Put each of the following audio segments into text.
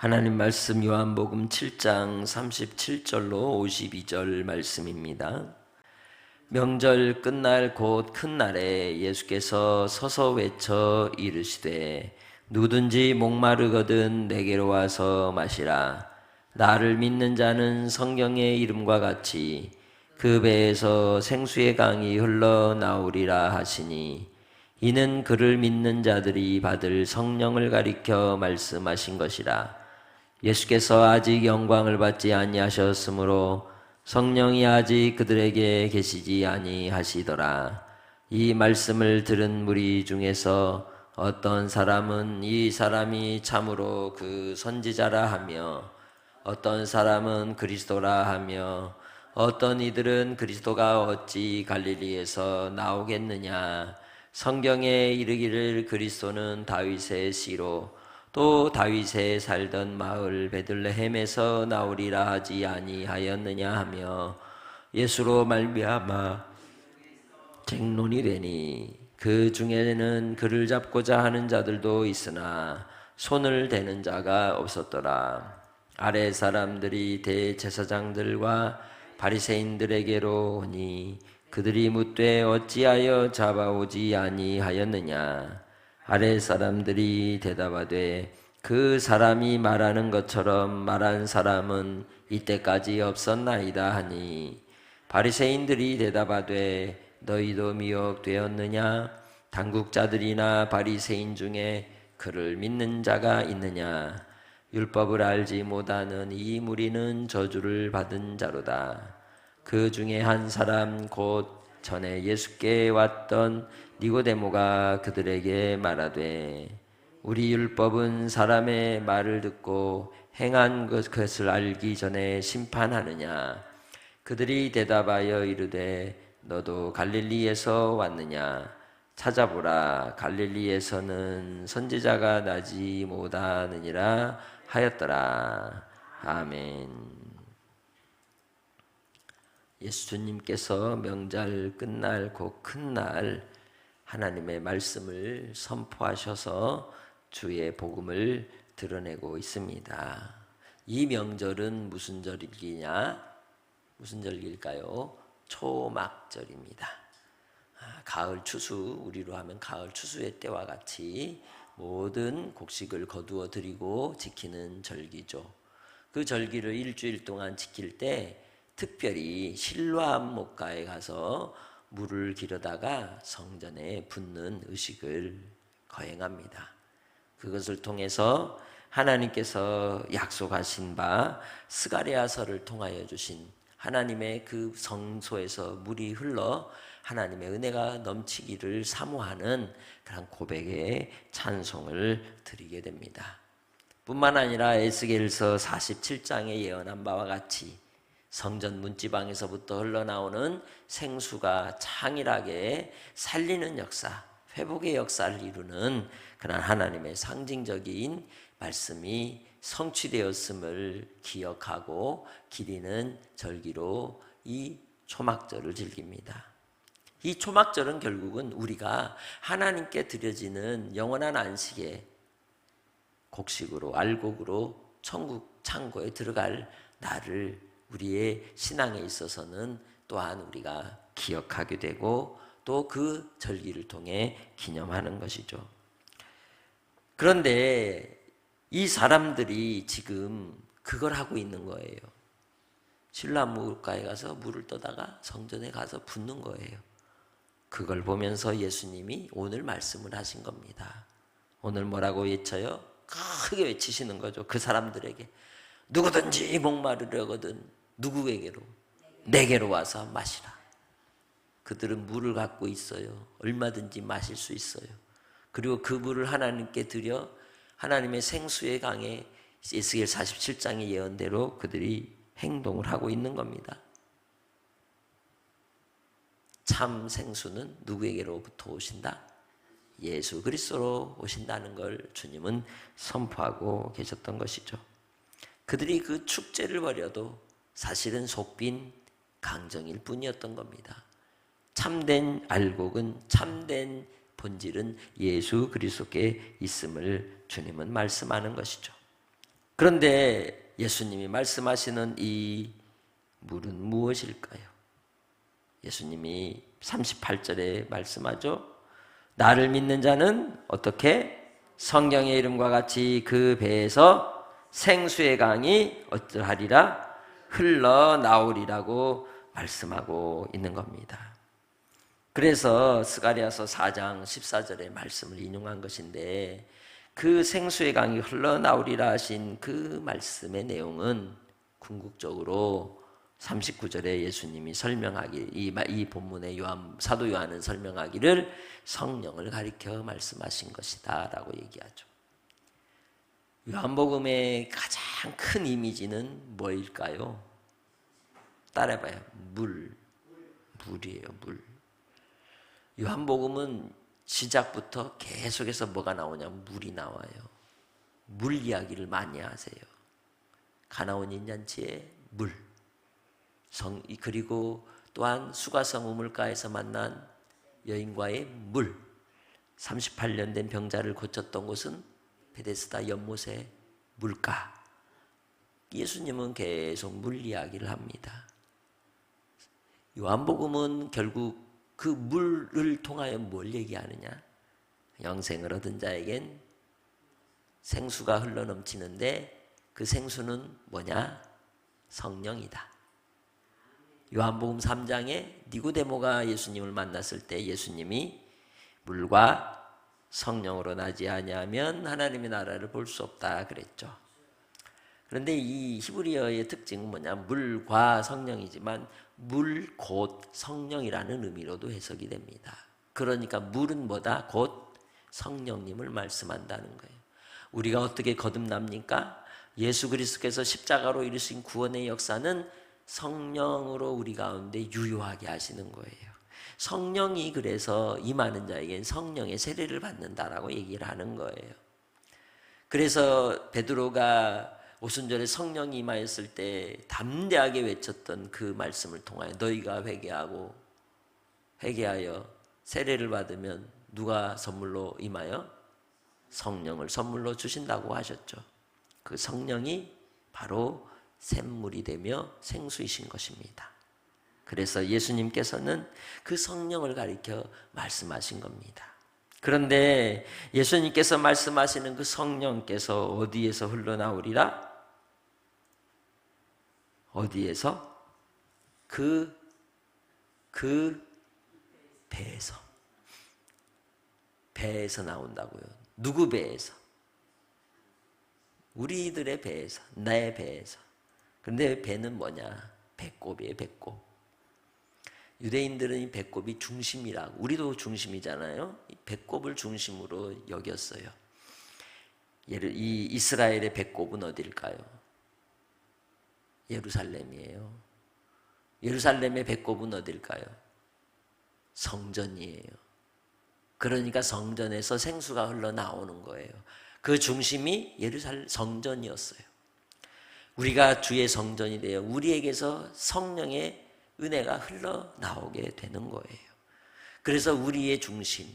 하나님 말씀 요한복음 7장 37절로 52절 말씀입니다. 명절 끝날 곧 큰 날에 예수께서 서서 외쳐 이르시되 누구든지 목마르거든 내게로 와서 마시라. 나를 믿는 자는 성경의 이름과 같이 그 배에서 생수의 강이 흘러나오리라 하시니 이는 그를 믿는 자들이 받을 성령을 가리켜 말씀하신 것이라. 예수께서 아직 영광을 받지 아니하셨으므로 성령이 아직 그들에게 계시지 아니하시더라. 이 말씀을 들은 무리 중에서 어떤 사람은 이 사람이 참으로 그 선지자라 하며 어떤 사람은 그리스도라 하며 어떤 이들은 그리스도가 어찌 갈릴리에서 나오겠느냐. 성경에 이르기를 그리스도는 다윗의 씨로 또 다윗의 살던 마을 베들레헴에서 나오리라 하지 아니하였느냐 하며 예수로 말미암아 쟁론이 되니 그 중에는 그를 잡고자 하는 자들도 있으나 손을 대는 자가 없었더라. 아래 사람들이 대제사장들과 바리새인들에게로 오니 그들이 묻되 어찌하여 잡아오지 아니하였느냐. 아래 사람들이 대답하되 그 사람이 말하는 것처럼 말한 사람은 이때까지 없었나이다 하니 바리새인들이 대답하되 너희도 미혹되었느냐. 당국자들이나 바리새인 중에 그를 믿는 자가 있느냐. 율법을 알지 못하는 이 무리는 저주를 받은 자로다. 그 중에 한 사람 곧 전에 예수께 왔던 니고데모가 그들에게 말하되 우리 율법은 사람의 말을 듣고 행한 것을 알기 전에 심판하느냐. 그들이 대답하여 이르되 너도 갈릴리에서 왔느냐. 찾아보라. 갈릴리에서는 선지자가 나지 못하느니라 하였더라. 아멘. 예수님께서 명절 끝날 곧 큰 날 하나님의 말씀을 선포하셔서 주의 복음을 드러내고 있습니다. 이 명절은 무슨 절기냐? 무슨 절기일까요? 초막절입니다. 가을 추수, 우리로 하면 가을 추수의 때와 같이 모든 곡식을 거두어 드리고 지키는 절기죠. 그 절기를 일주일 동안 지킬 때 특별히 실로암 목가에 가서 물을 기르다가 성전에 붓는 의식을 거행합니다. 그것을 통해서 하나님께서 약속하신 바 스가랴서를 통하여 주신 하나님의 그 성소에서 물이 흘러 하나님의 은혜가 넘치기를 사모하는 그런 고백의 찬송을 드리게 됩니다. 뿐만 아니라 에스겔서 47장에 예언한 바와 같이 성전 문지방에서부터 흘러나오는 생수가 창일하게 살리는 역사, 회복의 역사를 이루는 그런 하나님의 상징적인 말씀이 성취되었음을 기억하고 기리는 절기로 이 초막절을 즐깁니다. 이 초막절은 결국은 우리가 하나님께 드려지는 영원한 안식의 곡식으로 알곡으로 천국 창고에 들어갈 날을 우리의 신앙에 있어서는 또한 우리가 기억하게 되고 또 그 절기를 통해 기념하는 것이죠. 그런데 이 사람들이 지금 그걸 하고 있는 거예요. 실로암물가에 가서 물을 떠다가 성전에 가서 붓는 거예요. 그걸 보면서 예수님이 오늘 말씀을 하신 겁니다. 오늘 뭐라고 외쳐요? 크게 외치시는 거죠. 그 사람들에게 누구든지 목마르려거든 누구에게로? 내게로 와서 마시라. 그들은 물을 갖고 있어요. 얼마든지 마실 수 있어요. 그리고 그 물을 하나님께 드려 하나님의 생수의 강에 에스겔 47장의 예언대로 그들이 행동을 하고 있는 겁니다. 참 생수는 누구에게로부터 오신다? 예수 그리스도로 오신다는 걸 주님은 선포하고 계셨던 것이죠. 그들이 그 축제를 벌여도 사실은 속빈 강정일 뿐이었던 겁니다. 참된 알곡은, 참된 본질은 예수 그리스도께 있음을 주님은 말씀하는 것이죠. 그런데 예수님이 말씀하시는 이 물은 무엇일까요? 예수님이 38절에 말씀하죠. 나를 믿는 자는 어떻게? 성경의 이름과 같이 그 배에서 생수의 강이 어떠하리라? 흘러나오리라고 말씀하고 있는 겁니다. 그래서 스가랴서 4장 14절의 말씀을 인용한 것인데, 그 생수의 강이 흘러나오리라 하신 그 말씀의 내용은 궁극적으로 39절에 예수님이 설명하기, 이 본문의 사도 요한은 설명하기를 성령을 가리켜 말씀하신 것이다 라고 얘기하죠. 요한복음의 가장 큰 이미지는 뭐일까요? 따라해봐요. 물이에요. 물. 요한복음은 시작부터 계속해서 뭐가 나오냐? 물이 나와요. 물 이야기를 많이 하세요. 가나온 인잔치의 물. 그리고 또한 수가성 우물가에서 만난 여인과의 물. 38년 된 병자를 고쳤던 곳은 베데스다 연못의 물가. 예수님은 계속 물 이야기를 합니다. 요한복음은 결국 그 물을 통하여 뭘 얘기하느냐? 영생을 얻은 자에겐 생수가 흘러넘치는데 그 생수는 뭐냐? 성령이다. 요한복음 3장에 니고데모가 예수님을 만났을 때 예수님이 물과 성령으로 나지 아니하면 하나님의 나라를 볼 수 없다 그랬죠. 그런데 이 히브리어의 특징은 뭐냐? 물과 성령이지만 물 곧 성령이라는 의미로도 해석이 됩니다. 그러니까 물은 뭐다? 곧 성령님을 말씀한다는 거예요. 우리가 어떻게 거듭납니까? 예수 그리스도께서 십자가로 이루신 구원의 역사는 성령으로 우리 가운데 유효하게 하시는 거예요. 성령이 그래서 임하는 자에겐 성령의 세례를 받는다라고 얘기를 하는 거예요. 그래서 베드로가 오순절에 성령이 임하였을 때 담대하게 외쳤던 그 말씀을 통하여 너희가 회개하여 세례를 받으면 누가 선물로 임하여? 성령을 선물로 주신다고 하셨죠. 그 성령이 바로 샘물이 되며 생수이신 것입니다. 그래서 예수님께서는 그 성령을 가리켜 말씀하신 겁니다. 그런데 예수님께서 말씀하시는 그 성령께서 어디에서 흘러나오리라? 어디에서? 그 배에서 나온다고요. 누구 배에서? 우리들의 배에서, 내 배에서. 근데 배는 뭐냐? 배꼽이에요, 배꼽. 유대인들은 이 배꼽이 중심이라고, 우리도 중심이잖아요. 이 배꼽을 중심으로 여겼어요. 이 이스라엘의 배꼽은 어딜까요? 예루살렘이에요. 예루살렘의 배꼽은 어딜까요? 성전이에요. 그러니까 성전에서 생수가 흘러나오는 거예요. 그 중심이 예루살렘 성전이었어요. 우리가 주의 성전이 되어 우리에게서 성령의 은혜가 흘러나오게 되는 거예요. 그래서 우리의 중심,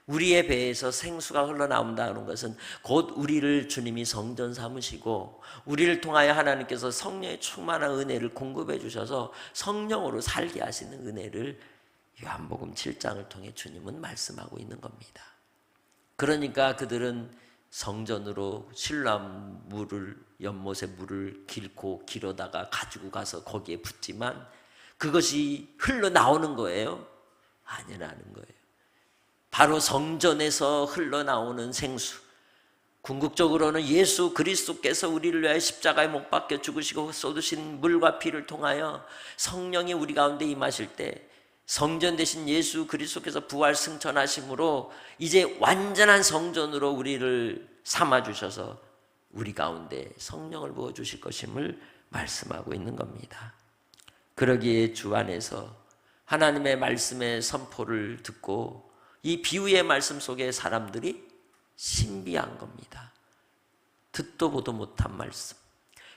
우리의 배에서 생수가 흘러나온다는 것은 곧 우리를 주님이 성전 삼으시고 우리를 통하여 하나님께서 성령의 충만한 은혜를 공급해 주셔서 성령으로 살게 하시는 은혜를 요한복음 7장을 통해 주님은 말씀하고 있는 겁니다. 그러니까 그들은 성전으로 실로암 물을, 연못의 물을 길고 길어다가 가지고 가서 거기에 붓지만 그것이 흘러나오는 거예요? 아니라는 거예요. 바로 성전에서 흘러나오는 생수, 궁극적으로는 예수 그리스도께서 우리를 위하여 십자가에 못 박혀 죽으시고 쏟으신 물과 피를 통하여 성령이 우리 가운데 임하실 때 성전 되신 예수 그리스도께서 부활 승천하심으로 이제 완전한 성전으로 우리를 삼아주셔서 우리 가운데 성령을 부어주실 것임을 말씀하고 있는 겁니다. 그러기에 주 안에서 하나님의 말씀의 선포를 듣고 이 비유의 말씀 속에 사람들이 신비한 겁니다. 듣도 보도 못한 말씀,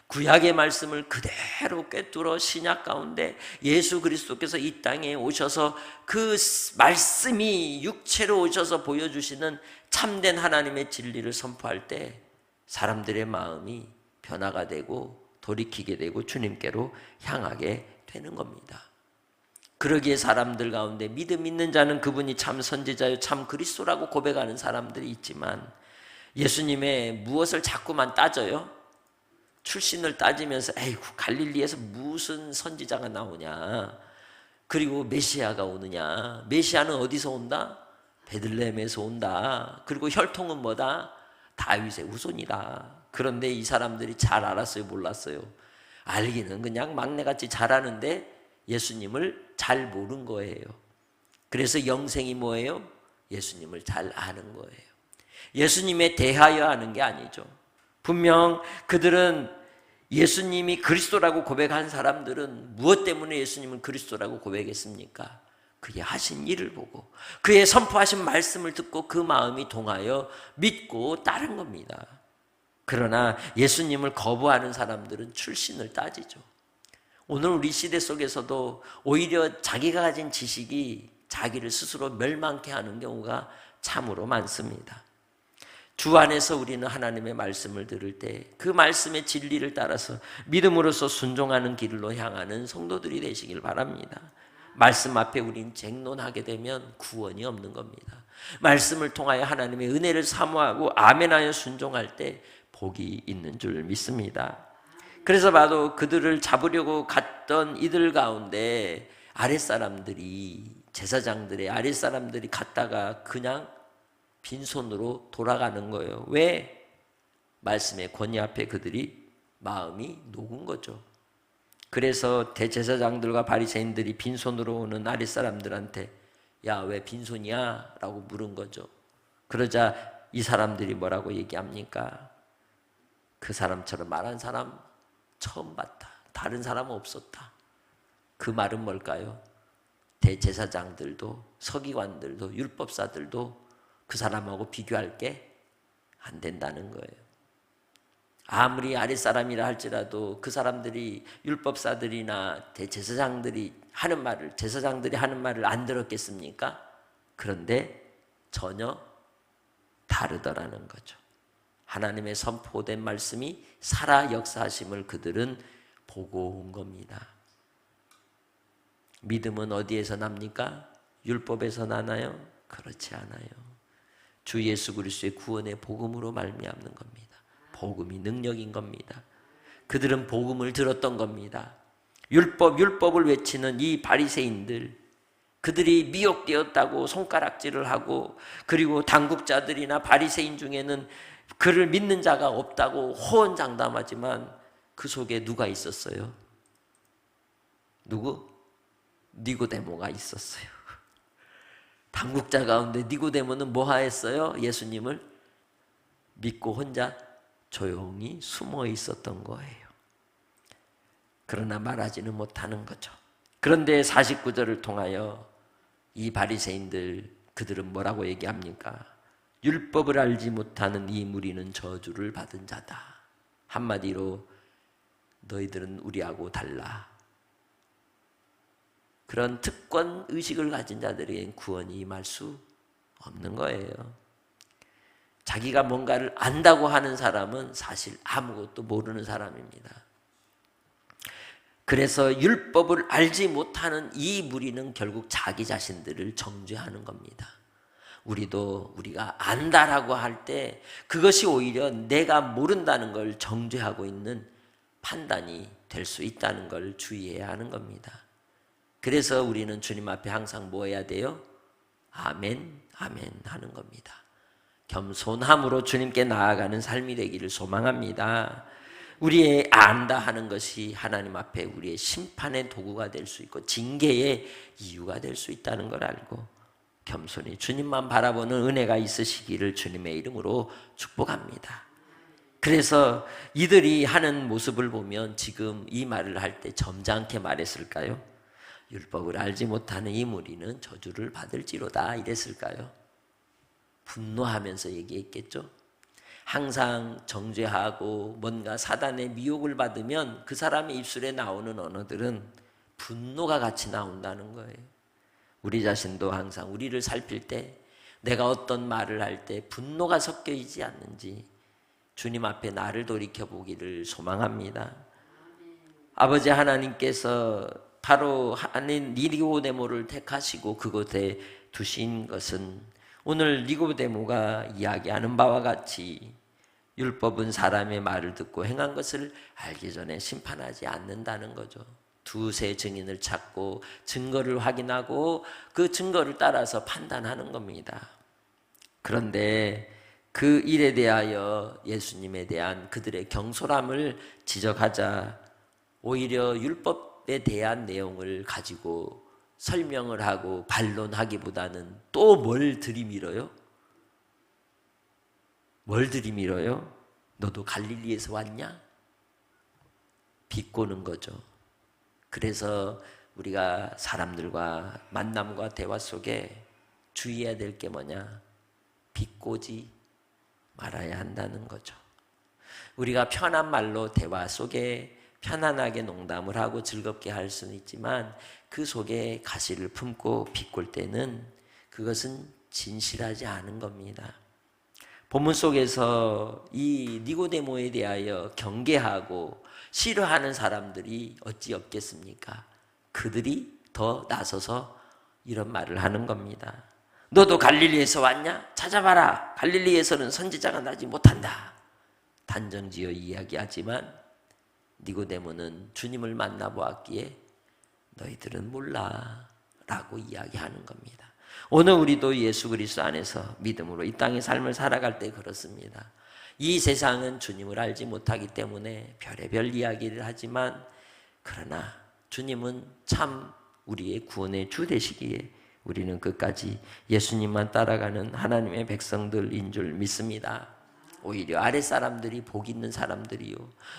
구약의 말씀을 그대로 꿰뚫어 신약 가운데 예수 그리스도께서 이 땅에 오셔서 그 말씀이 육체로 오셔서 보여주시는 참된 하나님의 진리를 선포할 때 사람들의 마음이 변화가 되고 돌이키게 되고 주님께로 향하게 되는 겁니다. 그러기에 사람들 가운데 믿음 있는 자는 그분이 참 선지자요 참 그리스도라고 고백하는 사람들이 있지만 예수님의 무엇을 자꾸만 따져요? 출신을 따지면서 에이구 갈릴리에서 무슨 선지자가 나오냐, 그리고 메시아가 오느냐, 메시아는 어디서 온다? 베들레헴에서 온다. 그리고 혈통은 뭐다? 다윗의 후손이다. 그런데 이 사람들이 잘 알았어요, 몰랐어요? 알기는 그냥 막내같이 잘하는데 예수님을 잘 모르는 거예요. 그래서 영생이 뭐예요? 예수님을 잘 아는 거예요. 예수님에 대하여 아는 게 아니죠. 분명 그들은 예수님이 그리스도라고 고백한 사람들은 무엇 때문에 예수님은 그리스도라고 고백했습니까? 그의 하신 일을 보고 그의 선포하신 말씀을 듣고 그 마음이 동하여 믿고 따른 겁니다. 그러나 예수님을 거부하는 사람들은 출신을 따지죠. 오늘 우리 시대 속에서도 오히려 자기가 가진 지식이 자기를 스스로 멸망케 하는 경우가 참으로 많습니다. 주 안에서 우리는 하나님의 말씀을 들을 때 그 말씀의 진리를 따라서 믿음으로써 순종하는 길로 향하는 성도들이 되시길 바랍니다. 말씀 앞에 우린 쟁론하게 되면 구원이 없는 겁니다. 말씀을 통하여 하나님의 은혜를 사모하고 아멘하여 순종할 때 복이 있는 줄 믿습니다. 그래서 봐도 그들을 잡으려고 갔던 이들 가운데 아랫사람들이, 제사장들의 아랫사람들이 갔다가 그냥 빈손으로 돌아가는 거예요. 왜? 말씀의 권위 앞에 그들이 마음이 녹은 거죠. 그래서 대제사장들과 바리새인들이 빈손으로 오는 아랫사람들한테 야, 왜 빈손이야? 라고 물은 거죠. 그러자 이 사람들이 뭐라고 얘기합니까? 그 사람처럼 말한 사람 처음 봤다. 다른 사람은 없었다. 그 말은 뭘까요? 대제사장들도 서기관들도 율법사들도 그 사람하고 비교할 게 안 된다는 거예요. 아무리 아랫사람이라 할지라도 그 사람들이 율법사들이나 대제사장들이 하는 말을, 제사장들이 하는 말을 안 들었겠습니까? 그런데 전혀 다르더라는 거죠. 하나님의 선포된 말씀이 살아 역사하심을 그들은 보고 온 겁니다. 믿음은 어디에서 납니까? 율법에서 나나요? 그렇지 않아요. 주 예수 그리스도의 구원의 복음으로 말미암는 겁니다. 복음이 능력인 겁니다. 그들은 복음을 들었던 겁니다. 율법을 외치는 이 바리새인들, 그들이 미혹되었다고 손가락질을 하고, 그리고 당국자들이나 바리새인 중에는 그를 믿는 자가 없다고 호언장담하지만 그 속에 누가 있었어요? 누구? 니고데모가 있었어요. 당국자 가운데 니고데모는 뭐 하였어요? 예수님을 믿고 혼자 조용히 숨어 있었던 거예요. 그러나 말하지는 못하는 거죠. 그런데 49절을 통하여 이 바리새인들, 그들은 뭐라고 얘기합니까? 율법을 알지 못하는 이 무리는 저주를 받은 자다. 한마디로 너희들은 우리하고 달라. 그런 특권 의식을 가진 자들에겐 구원이 임할 수 없는 거예요. 자기가 뭔가를 안다고 하는 사람은 사실 아무것도 모르는 사람입니다. 그래서 율법을 알지 못하는 이 무리는 결국 자기 자신들을 정죄하는 겁니다. 우리가 안다라고 할 때 그것이 오히려 내가 모른다는 걸 정죄하고 있는 판단이 될 수 있다는 걸 주의해야 하는 겁니다. 그래서 우리는 주님 앞에 항상 뭐 해야 돼요? 아멘, 아멘 하는 겁니다. 겸손함으로 주님께 나아가는 삶이 되기를 소망합니다. 우리의 안다 하는 것이 하나님 앞에 우리의 심판의 도구가 될 수 있고 징계의 이유가 될 수 있다는 걸 알고 겸손히 주님만 바라보는 은혜가 있으시기를 주님의 이름으로 축복합니다. 그래서 이들이 하는 모습을 보면 지금 이 말을 할 때 점잖게 말했을까요? 율법을 알지 못하는 이 무리는 저주를 받을지로다 이랬을까요? 분노하면서 얘기했겠죠? 항상 정죄하고 뭔가 사단의 미혹을 받으면 그 사람의 입술에 나오는 언어들은 분노가 같이 나온다는 거예요. 우리 자신도 항상 우리를 살필 때 내가 어떤 말을 할 때 분노가 섞여 있지 않는지 주님 앞에 나를 돌이켜보기를 소망합니다. 아버지 하나님께서 바로 니고데모를 택하시고 그곳에 두신 것은 오늘 니고데모가 이야기하는 바와 같이 율법은 사람의 말을 듣고 행한 것을 알기 전에 심판하지 않는다는 거죠. 두세 증인을 찾고 증거를 확인하고 그 증거를 따라서 판단하는 겁니다. 그런데 그 일에 대하여 예수님에 대한 그들의 경솔함을 지적하자 오히려 율법에 대한 내용을 가지고 설명을 하고 반론하기보다는 또 뭘 들이밀어요? 뭘 들이밀어요? 너도 갈릴리에서 왔냐? 비꼬는 거죠. 그래서 우리가 사람들과 만남과 대화 속에 주의해야 될 게 뭐냐? 비꼬지 말아야 한다는 거죠. 우리가 편한 말로 대화 속에 편안하게 농담을 하고 즐겁게 할 수는 있지만 그 속에 가시를 품고 비꼴 때는 그것은 진실하지 않은 겁니다. 본문 속에서 이 니고데모에 대하여 경계하고 싫어하는 사람들이 어찌 없겠습니까? 그들이 더 나서서 이런 말을 하는 겁니다. 너도 갈릴리에서 왔냐? 찾아봐라. 갈릴리에서는 선지자가 나지 못한다. 단정지어 이야기하지만 니고데모는 주님을 만나보았기에 너희들은 몰라 라고 이야기하는 겁니다. 오늘 우리도 예수 그리스도 안에서 믿음으로 이 땅의 삶을 살아갈 때 그렇습니다. 이 세상은 주님을 알지 못하기 때문에 별의별 이야기를 하지만 그러나 주님은 참 우리의 구원의 주 되시기에 우리는 끝까지 예수님만 따라가는 하나님의 백성들인 줄 믿습니다. 오히려 아랫사람들이 복 있는 사람들이요,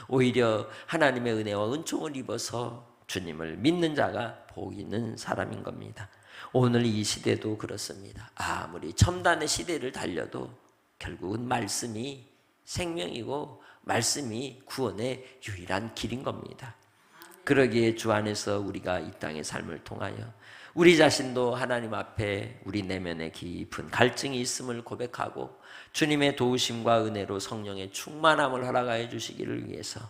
오히려 하나님의 은혜와 은총을 입어서 주님을 믿는 자가 복 있는 사람인 겁니다. 오늘 이 시대도 그렇습니다. 아무리 첨단의 시대를 달려도 결국은 말씀이 생명이고 말씀이 구원의 유일한 길인 겁니다. 그러기에 주 안에서 우리가 이 땅의 삶을 통하여 우리 자신도 하나님 앞에 우리 내면에 깊은 갈증이 있음을 고백하고 주님의 도우심과 은혜로 성령의 충만함을 허락하여 주시기를 위해서,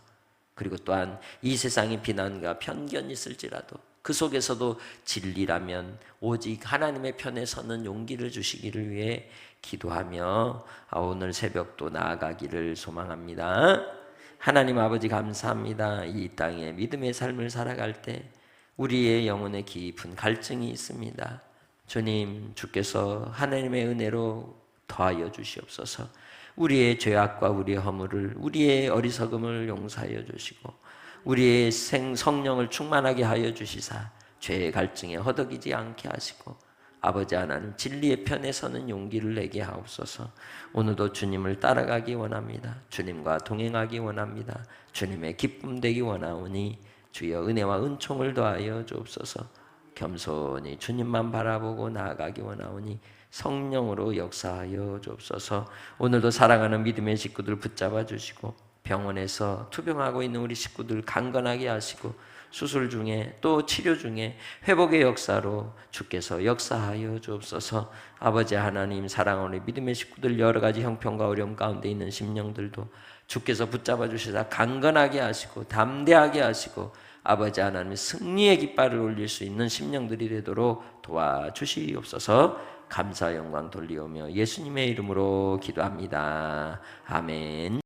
그리고 또한 이 세상의 비난과 편견이 있을지라도 그 속에서도 진리라면 오직 하나님의 편에 서는 용기를 주시기를 위해 기도하며 오늘 새벽도 나아가기를 소망합니다. 하나님 아버지 감사합니다. 이 땅에 믿음의 삶을 살아갈 때 우리의 영혼에 깊은 갈증이 있습니다. 주님, 주께서 하나님의 은혜로 더하여 주시옵소서. 우리의 죄악과 우리의 허물을, 우리의 어리석음을 용서하여 주시고 우리의 성령을 충만하게 하여 주시사 죄의 갈증에 허덕이지 않게 하시고 아버지 하나님 진리의 편에 서는 용기를 내게 하옵소서. 오늘도 주님을 따라가기 원합니다. 주님과 동행하기 원합니다. 주님의 기쁨 되기 원하오니 주여 은혜와 은총을 더하여 주옵소서. 겸손히 주님만 바라보고 나아가기 원하오니 성령으로 역사하여 주옵소서. 오늘도 사랑하는 믿음의 식구들 붙잡아 주시고 병원에서 투병하고 있는 우리 식구들 강건하게 하시고 수술 중에 또 치료 중에 회복의 역사로 주께서 역사하여 주옵소서. 아버지 하나님, 사랑하는 믿음의 식구들 여러 가지 형편과 어려움 가운데 있는 심령들도 주께서 붙잡아 주시사 강건하게 하시고 담대하게 하시고 아버지 하나님 승리의 깃발을 올릴 수 있는 심령들이 되도록 도와주시옵소서. 감사 영광 돌리오며 예수님의 이름으로 기도합니다. 아멘.